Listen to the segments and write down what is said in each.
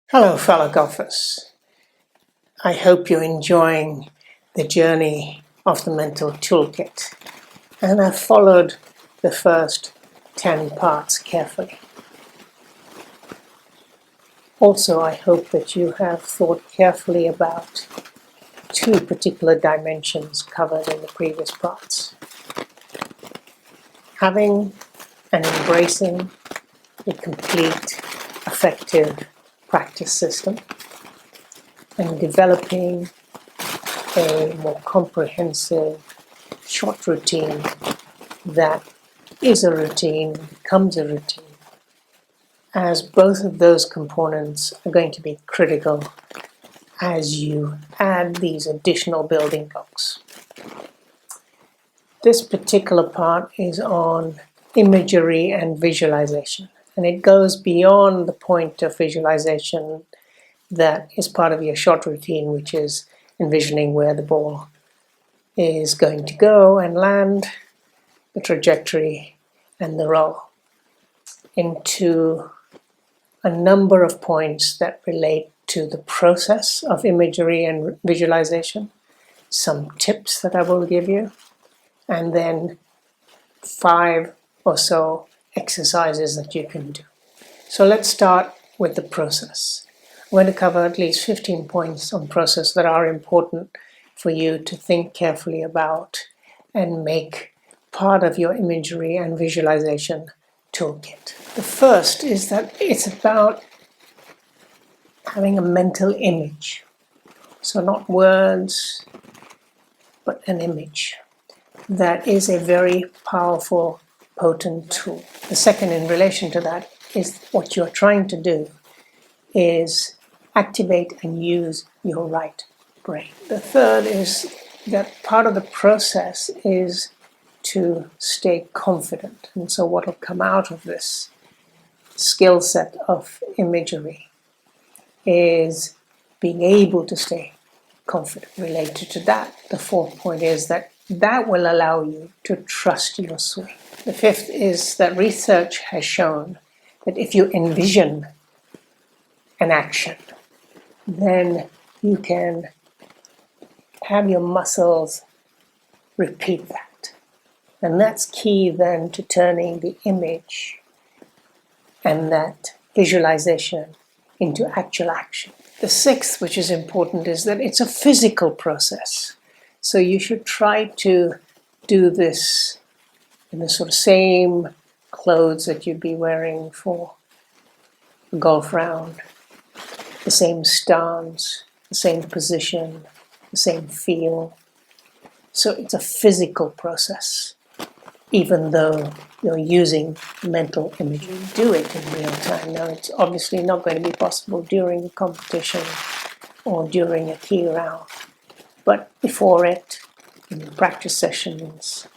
Hello, fellow golfers. I hope you're enjoying the journey of the mental toolkit and have followed the first 10 parts carefully. Also, I hope that you have thought carefully about two particular dimensions covered in the previous parts. Having and embracing a complete, effective practice system and developing a more comprehensive short routine that is a routine, becomes a routine, as both of those components are going to be critical as you add these additional building blocks. This particular part is on imagery and visualization, and it goes beyond the point of visualization that is part of your short routine, which is envisioning where the ball is going to go and land, the trajectory and the roll, into a number of points that relate to the process of imagery and visualization, some tips that I will give you, and then 5 or so exercises that you can do. So let's start with the process. I'm going to cover at least 15 points on process that are important for you to think carefully about and make part of your imagery and visualization toolkit. The first is that it's about having a mental image. So not words, but an image. That is a very powerful, potent tool. The second in relation to that is what you're trying to do is activate and use your right brain. The third is that part of the process is to stay confident. And so what will come out of this skill set of imagery is being able to stay confident. Related to that, the fourth point is that will allow you to trust your swing. The fifth is that research has shown that if you envision an action, then you can have your muscles repeat that. And that's key then to turning the image and that visualization into actual action. The sixth, which is important, is that it's a physical process. So you should try to do this in the sort of same clothes that you'd be wearing for a golf round, the same stance, the same position, the same feel. So it's a physical process, even though you're using mental imagery. Do it in real time. Now, it's obviously not going to be possible during a competition or during a key round, but before it, in practice sessions,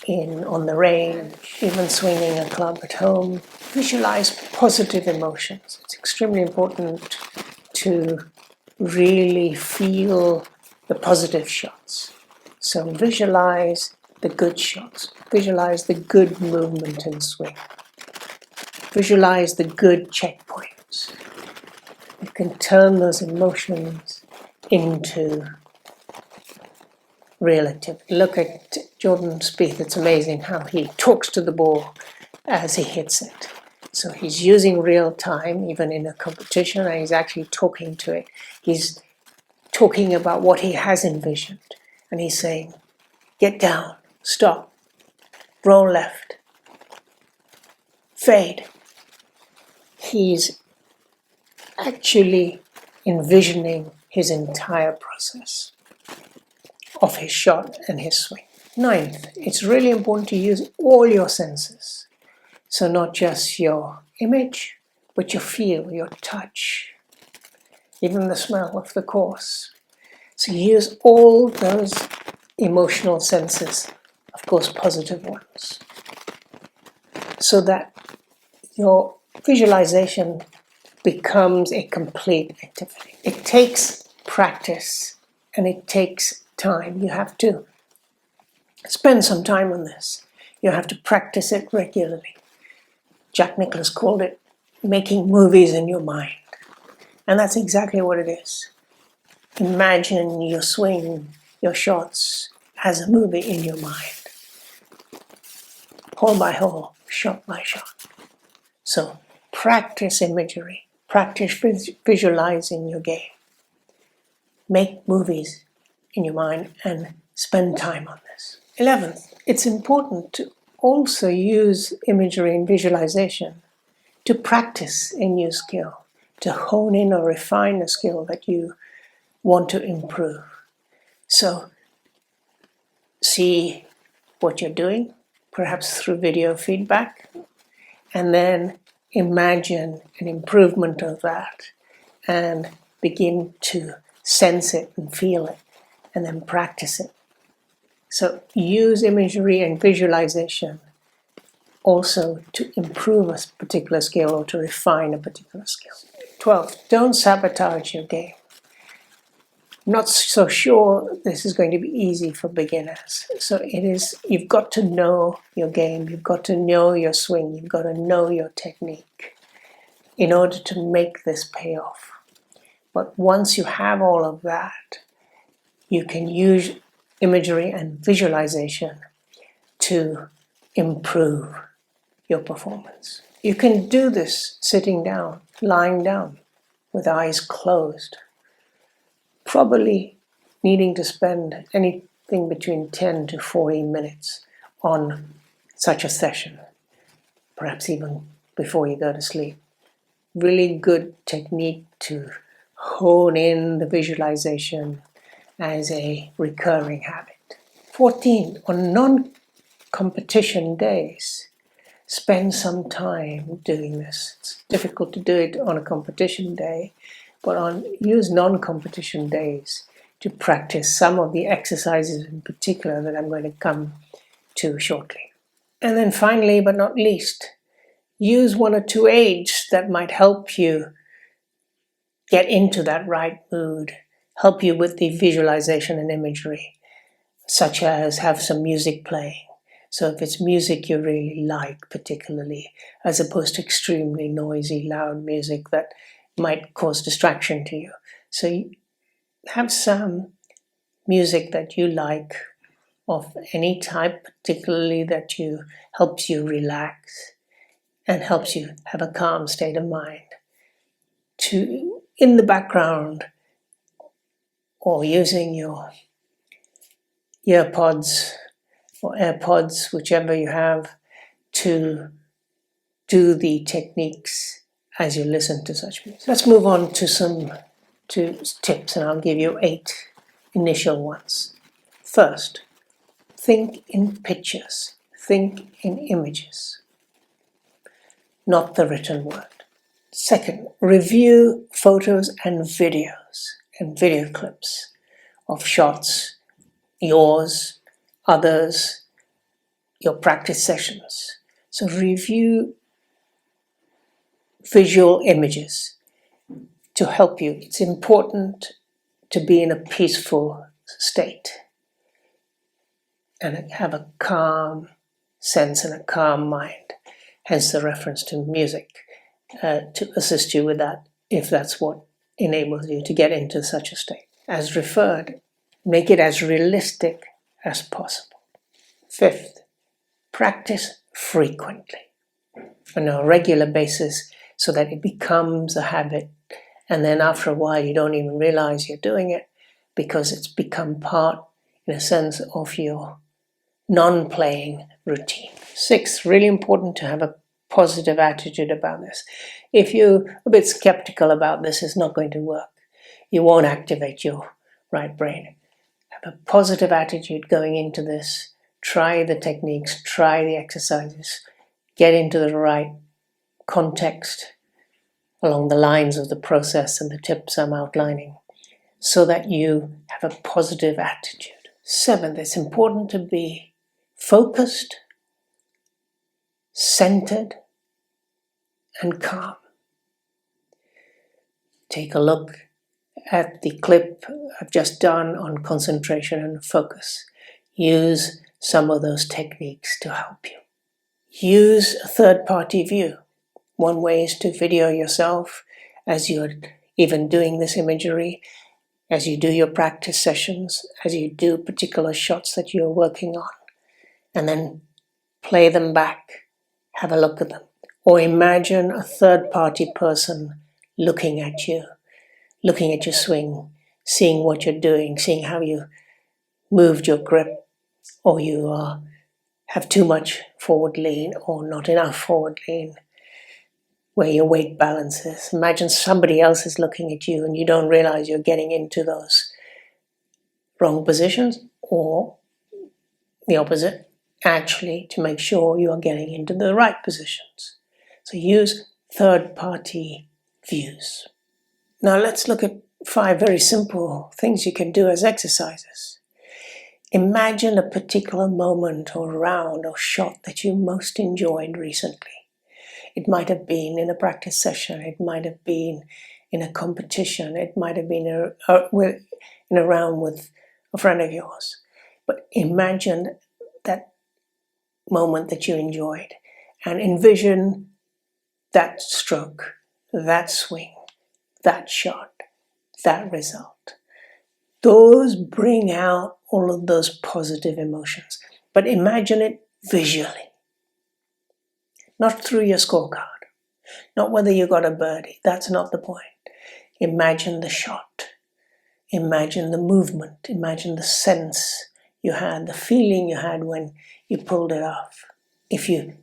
on the range, even swinging a club at home, visualize positive emotions. It's extremely important to really feel the positive shots. So visualize the good shots. Visualize the good movement and swing. Visualize the good checkpoints. You can turn those emotions into real activity. Look at Jordan Spieth. It's amazing how he talks to the ball as he hits it. So he's using real time, even in a competition, and he's actually talking to it. He's talking about what he has envisioned. And he's saying, get down, stop, roll left, fade. He's actually envisioning his entire process of his shot and his swing. Ninth, it's really important to use all your senses. So not just your image, but your feel, your touch, even the smell of the course. So use all those emotional senses, of course positive ones, so that your visualization becomes a complete activity. It takes practice and it takes time. You have to spend some time on this. You have to practice it regularly. Jack Nicklaus called it making movies in your mind. And that's exactly what it is. Imagine your swing, your shots as a movie in your mind. Hole by hole, shot by shot. So practice imagery, practice visualizing your game. Make movies in your mind and spend time on this. 11th, it's important to also use imagery and visualization to practice a new skill, to hone in or refine a skill that you want to improve. So see what you're doing, perhaps through video feedback, and then imagine an improvement of that and begin to sense it and feel it and then practice it. So use imagery and visualization also to improve a particular skill or to refine a particular skill. 12, don't sabotage your game. I'm not so sure this is going to be easy for beginners. So it is, you've got to know your game, you've got to know your swing, you've got to know your technique in order to make this pay off. But once you have all of that, you can use imagery and visualization to improve your performance. You can do this sitting down, lying down, with eyes closed, probably needing to spend anything between 10 to 40 minutes on such a session, perhaps even before you go to sleep. Really good technique to hone in the visualization as a recurring habit. 14, on non-competition days, spend some time doing this. It's difficult to do it on a competition day, but use non-competition days to practice some of the exercises in particular that I'm going to come to shortly. And then finally, but not least, use one or two aids that might help you get into that right mood, help you with the visualization and imagery, such as have some music playing. So if it's music you really like particularly, as opposed to extremely noisy, loud music that might cause distraction to you. So you have some music that you like of any type, particularly that helps you relax and helps you have a calm state of mind, to in the background, or using your earpods or AirPods, whichever you have, to do the techniques as you listen to such music. Let's move on to some tips, and I'll give you 8 initial ones. First, think in pictures, think in images, not the written word. Second, review photos and videos and video clips of shots, yours, others, your practice sessions. So review visual images to help you. It's important to be in a peaceful state and have a calm sense and a calm mind, hence the reference to music, to assist you with that, if that's what enables you to get into such a state. As referred, make it as realistic as possible. Fifth, practice frequently on a regular basis so that it becomes a habit, and then after a while you don't even realize you're doing it because it's become part, in a sense, of your non-playing routine. Sixth, really important to have a positive attitude about this. If you're a bit skeptical about this, it's not going to work. You won't activate your right brain. Have a positive attitude going into this. Try the techniques, try the exercises, get into the right context along the lines of the process and the tips I'm outlining, so that you have a positive attitude. Seventh, it's important to be focused, centered, and calm. Take a look at the clip I've just done on concentration and focus. Use some of those techniques to help you. Use a third-party view. One way is to video yourself as you're even doing this imagery, as you do your practice sessions, as you do particular shots that you're working on, and then play them back, have a look at them. Or imagine a third-party person looking at you, looking at your swing, seeing what you're doing, seeing how you moved your grip, or you have too much forward lean or not enough forward lean, where your weight balance is. Imagine somebody else is looking at you and you don't realize you're getting into those wrong positions, or the opposite, actually, to make sure you are getting into the right positions. So use third-party views. Now let's look at 5 very simple things you can do as exercises. Imagine a particular moment or round or shot that you most enjoyed recently. It might have been in a practice session, it might have been in a competition, it might have been in a round with a friend of yours. But imagine that moment that you enjoyed and envision that stroke, that swing, that shot, that result. Those bring out all of those positive emotions. But imagine it visually, not through your scorecard, not whether you got a birdie. That's not the point. Imagine the shot. Imagine the movement. Imagine the sense you had, the feeling you had when you pulled it off. If you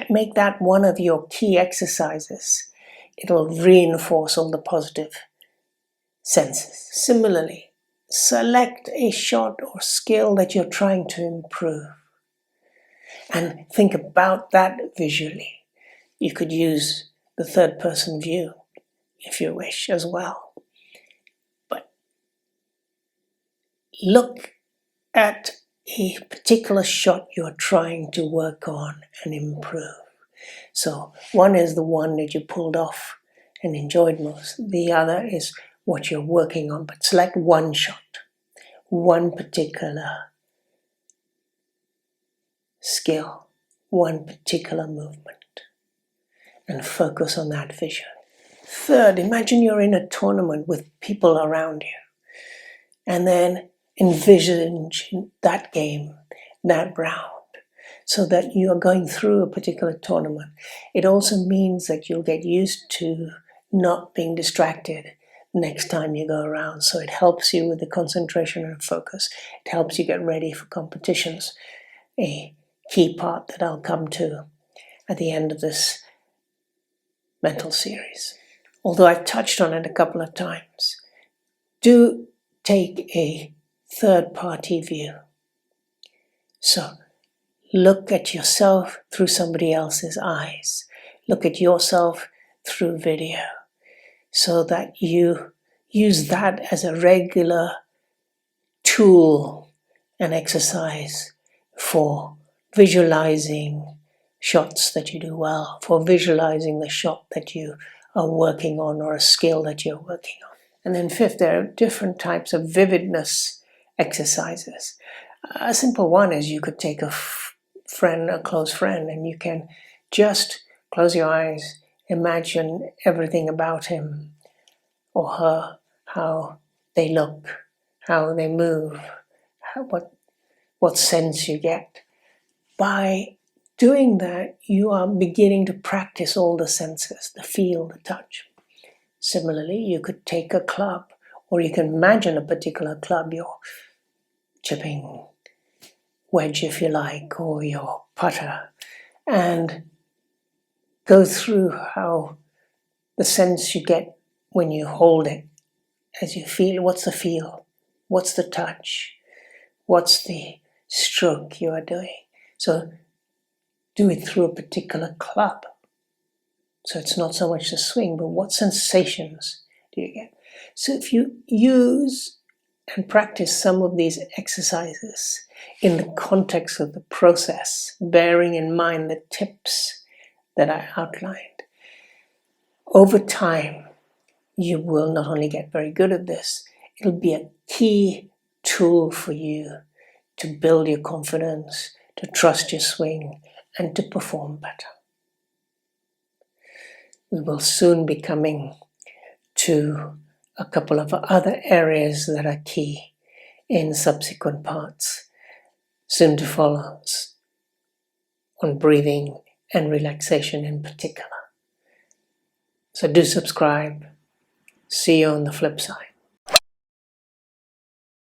make that one of your key exercises, it'll reinforce all the positive senses. Similarly, select a shot or skill that you're trying to improve and think about that visually. You could use the third-person view if you wish as well. But look at a particular shot you're trying to work on and improve. So one is the one that you pulled off and enjoyed most. The other is what you're working on. But select one shot, one particular skill, one particular movement, and focus on that vision. Third, imagine you're in a tournament with people around you, and then envision that game, that round, so that you are going through a particular tournament. It also means that you'll get used to not being distracted next time you go around. So it helps you with the concentration and focus. It helps you get ready for competitions, a key part that I'll come to at the end of this mental series. Although I've touched on it a couple of times, do take a third-party view. So look at yourself through somebody else's eyes. Look at yourself through video, so that you use that as a regular tool and exercise for visualizing shots that you do well, for visualizing the shot that you are working on or a skill that you're working on. And then fifth, there are different types of vividness exercises. A simple one is you could take a close friend, and you can just close your eyes, imagine everything about him or her, how they look, how they move, what sense you get. By doing that, you are beginning to practice all the senses, the feel, the touch. Similarly, you could take a club, or you can imagine a particular club you're chipping wedge, if you like, or your putter, and go through how the sense you get when you hold it, as you feel. What's the feel? What's the touch? What's the stroke you are doing? So do it through a particular club. So it's not so much the swing, but what sensations do you get? So if you use and practice some of these exercises in the context of the process, bearing in mind the tips that I outlined, over time, you will not only get very good at this, it'll be a key tool for you to build your confidence, to trust your swing, and to perform better. We will soon be coming to a couple of other areas that are key in subsequent parts, soon to follow, on breathing and relaxation in particular. So do subscribe. See you on the flip side.